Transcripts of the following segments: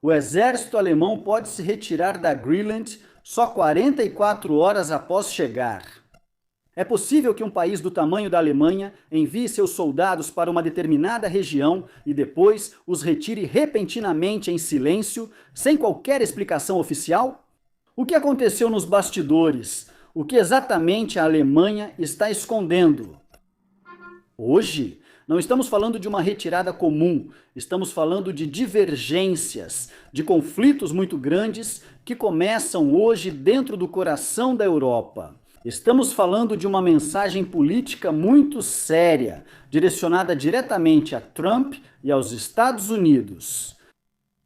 O exército alemão pode se retirar da Greenland só 44 horas após chegar. É possível que um país do tamanho da Alemanha envie seus soldados para uma determinada região e depois os retire repentinamente em silêncio, sem qualquer explicação oficial? O que aconteceu nos bastidores? O que exatamente a Alemanha está escondendo? Hoje, não estamos falando de uma retirada comum, estamos falando de divergências, de conflitos muito grandes que começam hoje dentro do coração da Europa. Estamos falando de uma mensagem política muito séria, direcionada diretamente a Trump e aos Estados Unidos.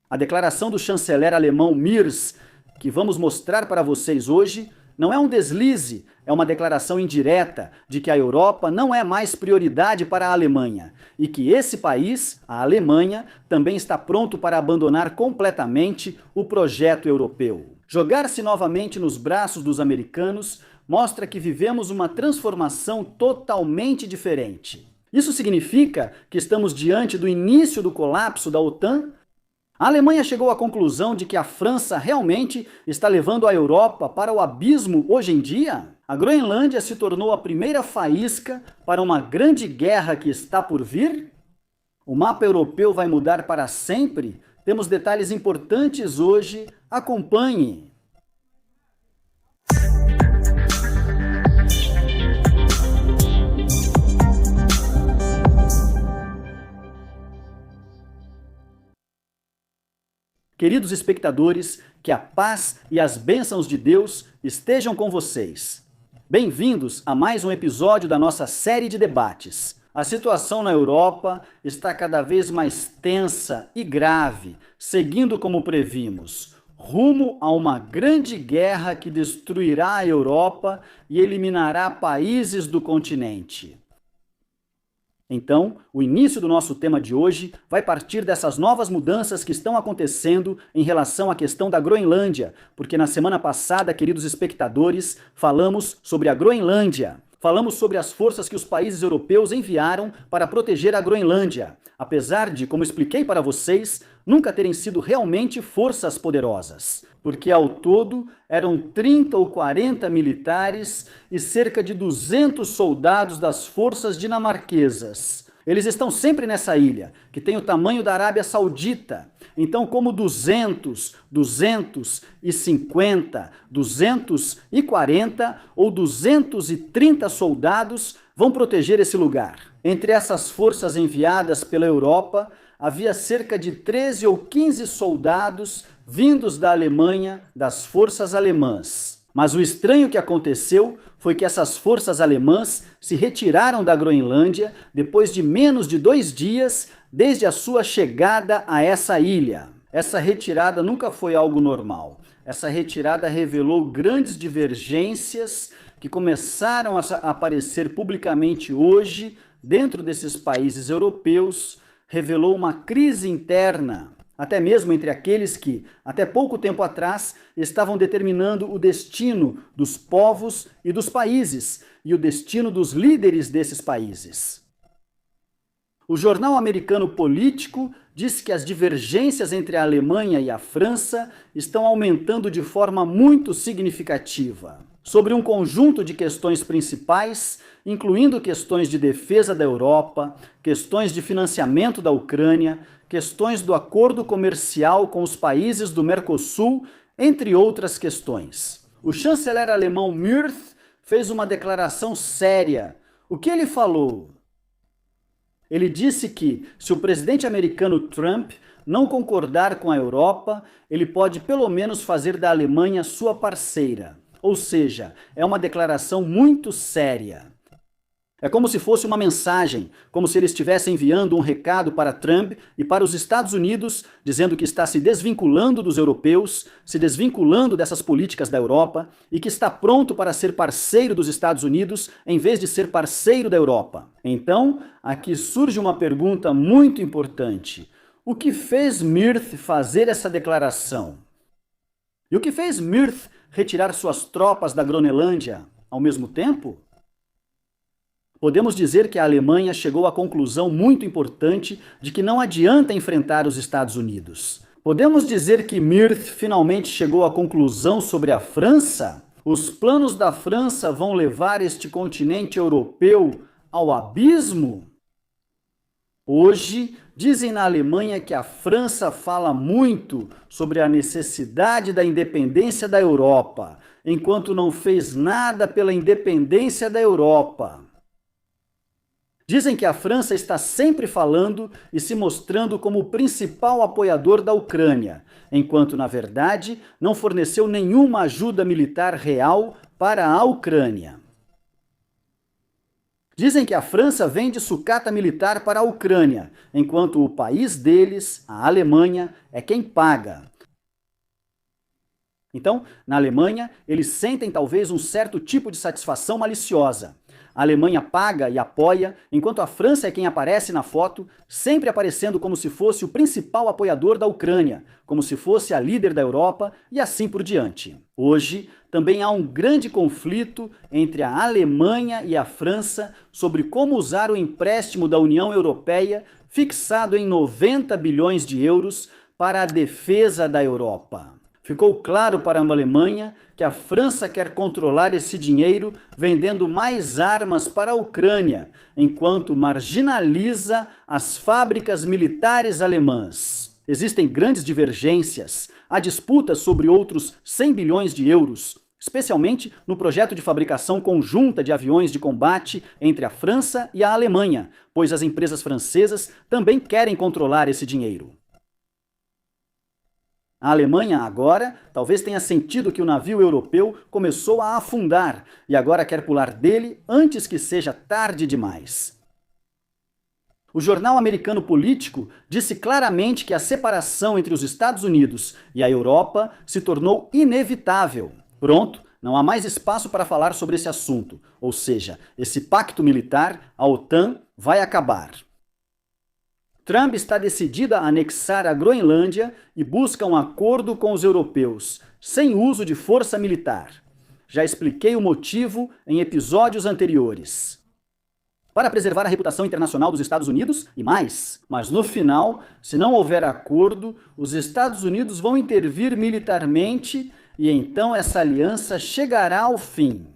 A declaração do chanceler alemão Merz, que vamos mostrar para vocês hoje, não é um deslize, é uma declaração indireta de que a Europa não é mais prioridade para a Alemanha e que esse país, a Alemanha, também está pronto para abandonar completamente o projeto europeu. Jogar-se novamente nos braços dos americanos mostra que vivemos uma transformação totalmente diferente. Isso significa que estamos diante do início do colapso da OTAN? A Alemanha chegou à conclusão de que a França realmente está levando a Europa para o abismo hoje em dia? A Groenlândia se tornou a primeira faísca para uma grande guerra que está por vir? O mapa europeu vai mudar para sempre? Temos detalhes importantes hoje. Acompanhe! Queridos espectadores, que a paz e as bênçãos de Deus estejam com vocês. Bem-vindos a mais um episódio da nossa série de debates. A situação na Europa está cada vez mais tensa e grave, seguindo como previmos, rumo a uma grande guerra que destruirá a Europa e eliminará países do continente. Então, o início do nosso tema de hoje vai partir dessas novas mudanças que estão acontecendo em relação à questão da Groenlândia, porque na semana passada, queridos espectadores, falamos sobre a Groenlândia. Falamos sobre as forças que os países europeus enviaram para proteger a Groenlândia, apesar de, como expliquei para vocês, nunca terem sido realmente forças poderosas, porque ao todo eram 30 ou 40 militares e cerca de 200 soldados das forças dinamarquesas. Eles estão sempre nessa ilha, que tem o tamanho da Arábia Saudita. Então, como 200, 250, 240 ou 230 soldados vão proteger esse lugar. Entre essas forças enviadas pela Europa, havia cerca de 13 ou 15 soldados vindos da Alemanha, das forças alemãs. Mas o estranho que aconteceu foi que essas forças alemãs se retiraram da Groenlândia depois de menos de 2 dias desde a sua chegada a essa ilha. Essa retirada nunca foi algo normal. Essa retirada revelou grandes divergências que começaram a aparecer publicamente hoje dentro desses países europeus, revelou uma crise interna, até mesmo entre aqueles que, até pouco tempo atrás, estavam determinando o destino dos povos e dos países, e o destino dos líderes desses países. O jornal americano Político diz que as divergências entre a Alemanha e a França estão aumentando de forma muito significativa. Sobre um conjunto de questões principais, incluindo questões de defesa da Europa, questões de financiamento da Ucrânia, questões do acordo comercial com os países do Mercosul, entre outras questões. O chanceler alemão Merz fez uma declaração séria. O que ele falou? Ele disse que, se o presidente americano Trump não concordar com a Europa, ele pode pelo menos fazer da Alemanha sua parceira. Ou seja, é uma declaração muito séria. É como se fosse uma mensagem, como se ele estivesse enviando um recado para Trump e para os Estados Unidos, dizendo que está se desvinculando dos europeus, se desvinculando dessas políticas da Europa e que está pronto para ser parceiro dos Estados Unidos em vez de ser parceiro da Europa. Então, aqui surge uma pergunta muito importante. O que fez Merz fazer essa declaração? E o que fez Merz retirar suas tropas da Groenlândia ao mesmo tempo? Podemos dizer que a Alemanha chegou à conclusão muito importante de que não adianta enfrentar os Estados Unidos. Podemos dizer que Mirth finalmente chegou à conclusão sobre a França? Os planos da França vão levar este continente europeu ao abismo? Hoje, dizem na Alemanha que a França fala muito sobre a necessidade da independência da Europa, enquanto não fez nada pela independência da Europa. Dizem que a França está sempre falando e se mostrando como o principal apoiador da Ucrânia, enquanto, na verdade, não forneceu nenhuma ajuda militar real para a Ucrânia. Dizem que a França vende sucata militar para a Ucrânia, enquanto o país deles, a Alemanha, é quem paga. Então, na Alemanha, eles sentem talvez um certo tipo de satisfação maliciosa. A Alemanha paga e apoia, enquanto a França é quem aparece na foto, sempre aparecendo como se fosse o principal apoiador da Ucrânia, como se fosse a líder da Europa e assim por diante. Hoje, também há um grande conflito entre a Alemanha e a França sobre como usar o empréstimo da União Europeia, fixado em 90 bilhões de euros, para a defesa da Europa. Ficou claro para a Alemanha que a França quer controlar esse dinheiro vendendo mais armas para a Ucrânia, enquanto marginaliza as fábricas militares alemãs. Existem grandes divergências, há disputas sobre outros 100 bilhões de euros, especialmente no projeto de fabricação conjunta de aviões de combate entre a França e a Alemanha, pois as empresas francesas também querem controlar esse dinheiro. A Alemanha agora talvez tenha sentido que o navio europeu começou a afundar e agora quer pular dele antes que seja tarde demais. O jornal americano Político disse claramente que a separação entre os Estados Unidos e a Europa se tornou inevitável. Pronto, não há mais espaço para falar sobre esse assunto, ou seja, esse pacto militar, a OTAN, vai acabar. Trump está decidido a anexar a Groenlândia e busca um acordo com os europeus, sem uso de força militar. Já expliquei o motivo em episódios anteriores. Para preservar a reputação internacional dos Estados Unidos e mais. Mas no final, se não houver acordo, os Estados Unidos vão intervir militarmente e então essa aliança chegará ao fim.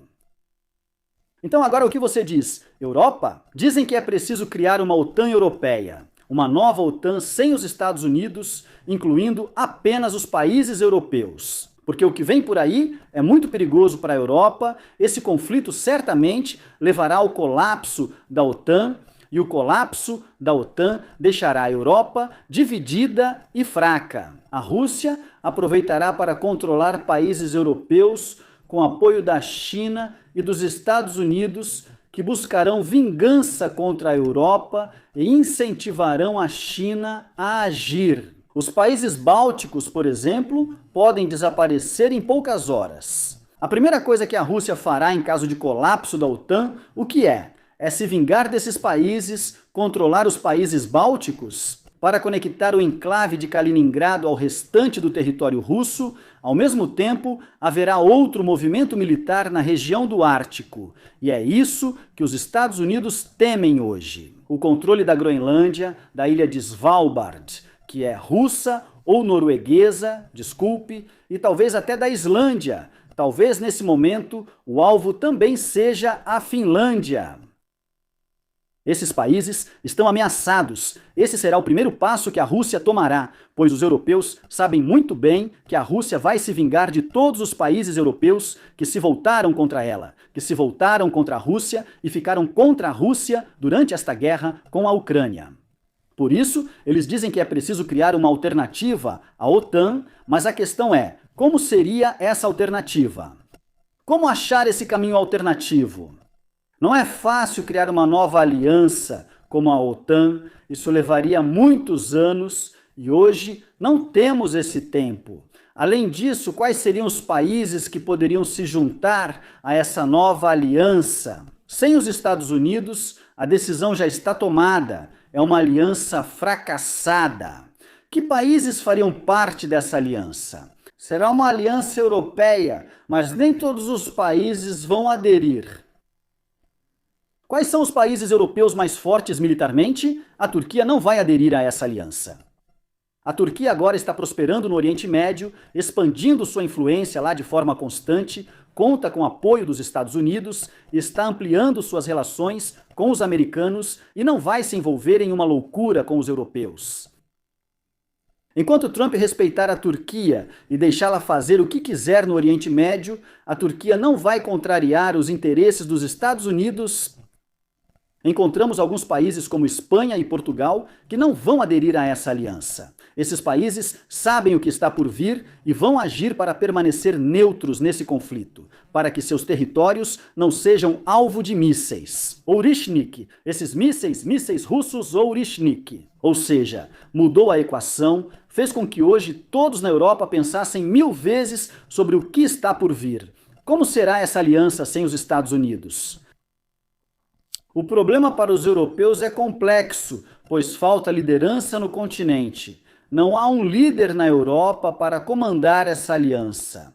Então agora o que você diz? Europa? Dizem que é preciso criar uma OTAN europeia. Uma nova OTAN sem os Estados Unidos, incluindo apenas os países europeus. Porque o que vem por aí é muito perigoso para a Europa, esse conflito certamente levará ao colapso da OTAN, e o colapso da OTAN deixará a Europa dividida e fraca. A Rússia aproveitará para controlar países europeus com apoio da China e dos Estados Unidos, que buscarão vingança contra a Europa e incentivarão a China a agir. Os países bálticos, por exemplo, podem desaparecer em poucas horas. A primeira coisa que a Rússia fará em caso de colapso da OTAN, o que é? É se vingar desses países, controlar os países bálticos, para conectar o enclave de Kaliningrado ao restante do território russo. Ao mesmo tempo, haverá outro movimento militar na região do Ártico. E é isso que os Estados Unidos temem hoje. O controle da Groenlândia, da ilha de Svalbard, que é russa ou norueguesa, desculpe, e talvez até da Islândia. Talvez nesse momento o alvo também seja a Finlândia. Esses países estão ameaçados. Esse será o primeiro passo que a Rússia tomará, pois os europeus sabem muito bem que a Rússia vai se vingar de todos os países europeus que se voltaram contra ela, que se voltaram contra a Rússia e ficaram contra a Rússia durante esta guerra com a Ucrânia. Por isso, eles dizem que é preciso criar uma alternativa à OTAN, mas a questão é, como seria essa alternativa? Como achar esse caminho alternativo? Não é fácil criar uma nova aliança como a OTAN, isso levaria muitos anos e hoje não temos esse tempo. Além disso, quais seriam os países que poderiam se juntar a essa nova aliança? Sem os Estados Unidos, a decisão já está tomada, é uma aliança fracassada. Que países fariam parte dessa aliança? Será uma aliança europeia, mas nem todos os países vão aderir. Quais são os países europeus mais fortes militarmente? A Turquia não vai aderir a essa aliança. A Turquia agora está prosperando no Oriente Médio, expandindo sua influência lá de forma constante, conta com o apoio dos Estados Unidos, está ampliando suas relações com os americanos e não vai se envolver em uma loucura com os europeus. Enquanto Trump respeitar a Turquia e deixá-la fazer o que quiser no Oriente Médio, a Turquia não vai contrariar os interesses dos Estados Unidos. Encontramos alguns países como Espanha e Portugal que não vão aderir a essa aliança. Esses países sabem o que está por vir e vão agir para permanecer neutros nesse conflito, para que seus territórios não sejam alvo de mísseis. Ourichnik, esses mísseis russos Ourichnik. Ou seja, mudou a equação, fez com que hoje todos na Europa pensassem 1000 vezes sobre o que está por vir. Como será essa aliança sem os Estados Unidos? O problema para os europeus é complexo, pois falta liderança no continente. Não há um líder na Europa para comandar essa aliança.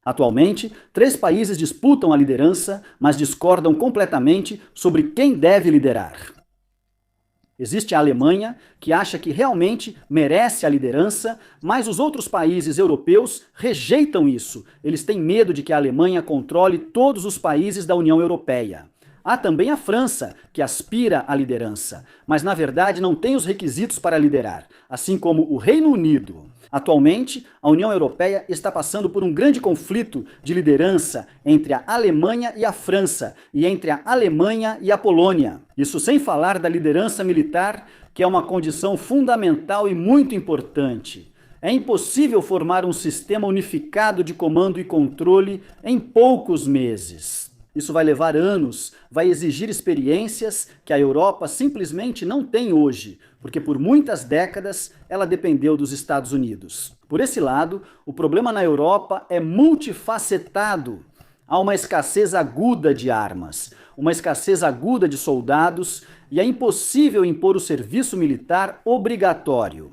Atualmente, 3 países disputam a liderança, mas discordam completamente sobre quem deve liderar. Existe a Alemanha, que acha que realmente merece a liderança, mas os outros países europeus rejeitam isso. Eles têm medo de que a Alemanha controle todos os países da União Europeia. Há também a França, que aspira à liderança, mas na verdade não tem os requisitos para liderar, assim como o Reino Unido. Atualmente, a União Europeia está passando por um grande conflito de liderança entre a Alemanha e a França, e entre a Alemanha e a Polônia. Isso sem falar da liderança militar, que é uma condição fundamental e muito importante. É impossível formar um sistema unificado de comando e controle em poucos meses. Isso vai levar anos, vai exigir experiências que a Europa simplesmente não tem hoje, porque por muitas décadas ela dependeu dos Estados Unidos. Por esse lado, o problema na Europa é multifacetado. Há uma escassez aguda de armas, uma escassez aguda de soldados e é impossível impor o serviço militar obrigatório.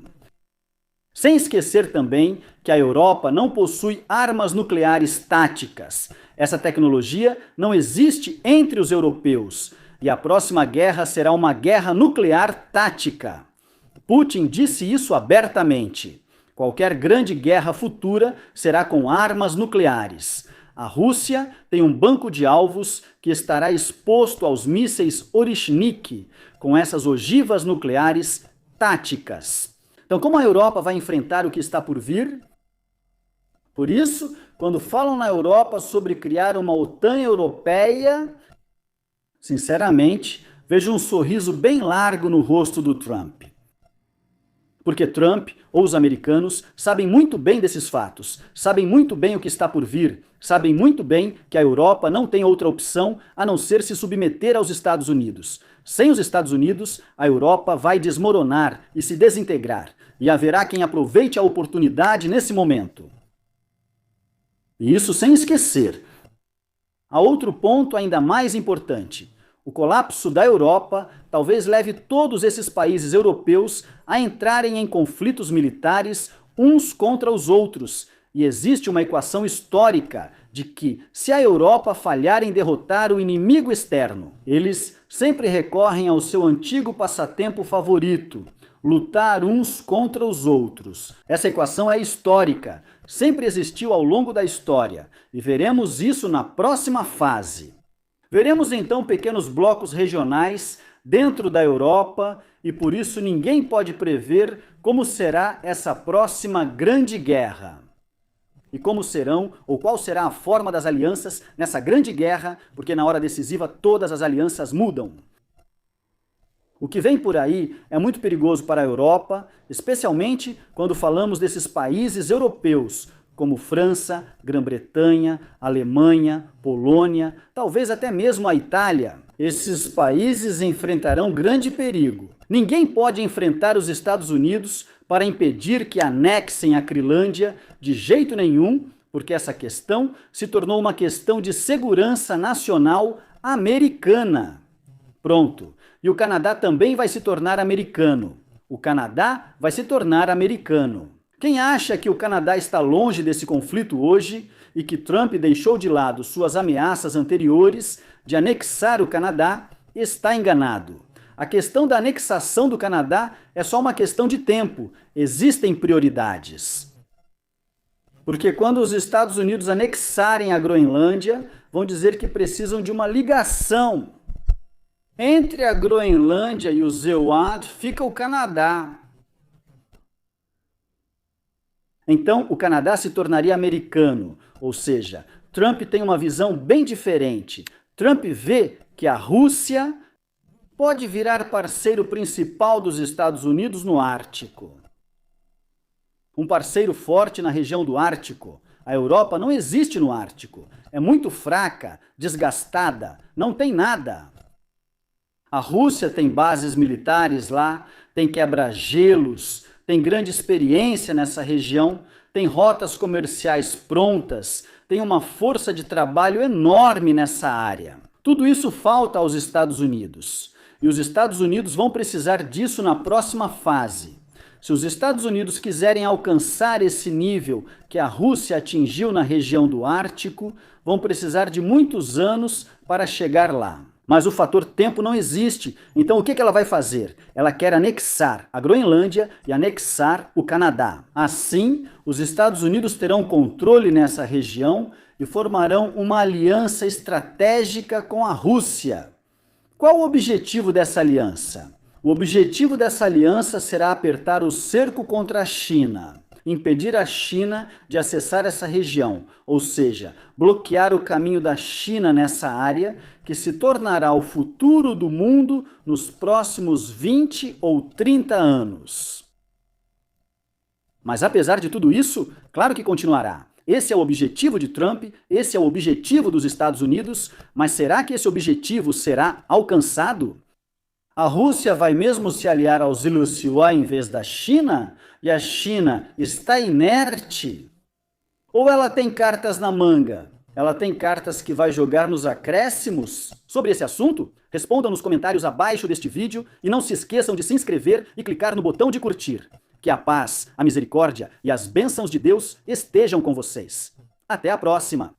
Sem esquecer também que a Europa não possui armas nucleares táticas. Essa tecnologia não existe entre os europeus e a próxima guerra será uma guerra nuclear tática. Putin disse isso abertamente. Qualquer grande guerra futura será com armas nucleares. A Rússia tem um banco de alvos que estará exposto aos mísseis Ourichnik, com essas ogivas nucleares táticas. Então, como a Europa vai enfrentar o que está por vir? Por isso, quando falam na Europa sobre criar uma OTAN europeia, sinceramente, vejo um sorriso bem largo no rosto do Trump. Porque Trump, ou os americanos, sabem muito bem desses fatos, sabem muito bem o que está por vir, sabem muito bem que a Europa não tem outra opção a não ser se submeter aos Estados Unidos. Sem os Estados Unidos, a Europa vai desmoronar e se desintegrar, e haverá quem aproveite a oportunidade nesse momento. E isso sem esquecer. Há outro ponto ainda mais importante. O colapso da Europa talvez leve todos esses países europeus a entrarem em conflitos militares uns contra os outros. E existe uma equação histórica de que, se a Europa falhar em derrotar o inimigo externo, eles sempre recorrem ao seu antigo passatempo favorito, lutar uns contra os outros. Essa equação é histórica, sempre existiu ao longo da história, e veremos isso na próxima fase. Veremos então pequenos blocos regionais dentro da Europa, e por isso ninguém pode prever como será essa próxima grande guerra. E como serão, ou qual será a forma das alianças nessa grande guerra, porque na hora decisiva todas as alianças mudam. O que vem por aí é muito perigoso para a Europa, especialmente quando falamos desses países europeus, como França, Grã-Bretanha, Alemanha, Polônia, talvez até mesmo a Itália. Esses países enfrentarão grande perigo. Ninguém pode enfrentar os Estados Unidos para impedir que anexem a Crilândia de jeito nenhum, porque essa questão se tornou uma questão de segurança nacional americana. Pronto. E o Canadá também vai se tornar americano. O Canadá vai se tornar americano. Quem acha que o Canadá está longe desse conflito hoje e que Trump deixou de lado suas ameaças anteriores de anexar o Canadá, está enganado. A questão da anexação do Canadá é só uma questão de tempo. Existem prioridades. Porque quando os Estados Unidos anexarem a Groenlândia, vão dizer que precisam de uma ligação. Entre a Groenlândia e o ZEWAD fica o Canadá. Então, o Canadá se tornaria americano, ou seja, Trump tem uma visão bem diferente. Trump vê que a Rússia pode virar parceiro principal dos Estados Unidos no Ártico. Um parceiro forte na região do Ártico. A Europa não existe no Ártico. É muito fraca, desgastada, não tem nada. A Rússia tem bases militares lá, tem quebra-gelos, tem grande experiência nessa região, tem rotas comerciais prontas, tem uma força de trabalho enorme nessa área. Tudo isso falta aos Estados Unidos. E os Estados Unidos vão precisar disso na próxima fase. Se os Estados Unidos quiserem alcançar esse nível que a Rússia atingiu na região do Ártico, vão precisar de muitos anos para chegar lá. Mas o fator tempo não existe, então o que ela vai fazer? Ela quer anexar a Groenlândia e anexar o Canadá. Assim, os Estados Unidos terão controle nessa região e formarão uma aliança estratégica com a Rússia. Qual o objetivo dessa aliança? O objetivo dessa aliança será apertar o cerco contra a China, impedir a China de acessar essa região, ou seja, bloquear o caminho da China nessa área, que se tornará o futuro do mundo nos próximos 20 ou 30 anos. Mas apesar de tudo isso, claro que continuará. Esse é o objetivo de Trump, esse é o objetivo dos Estados Unidos, mas será que esse objetivo será alcançado? A Rússia vai mesmo se aliar aos Ilusiwa em vez da China? E a China está inerte? Ou ela tem cartas na manga? Ela tem cartas que vai jogar nos acréscimos? Sobre esse assunto, respondam nos comentários abaixo deste vídeo e não se esqueçam de se inscrever e clicar no botão de curtir. Que a paz, a misericórdia e as bênçãos de Deus estejam com vocês. Até a próxima!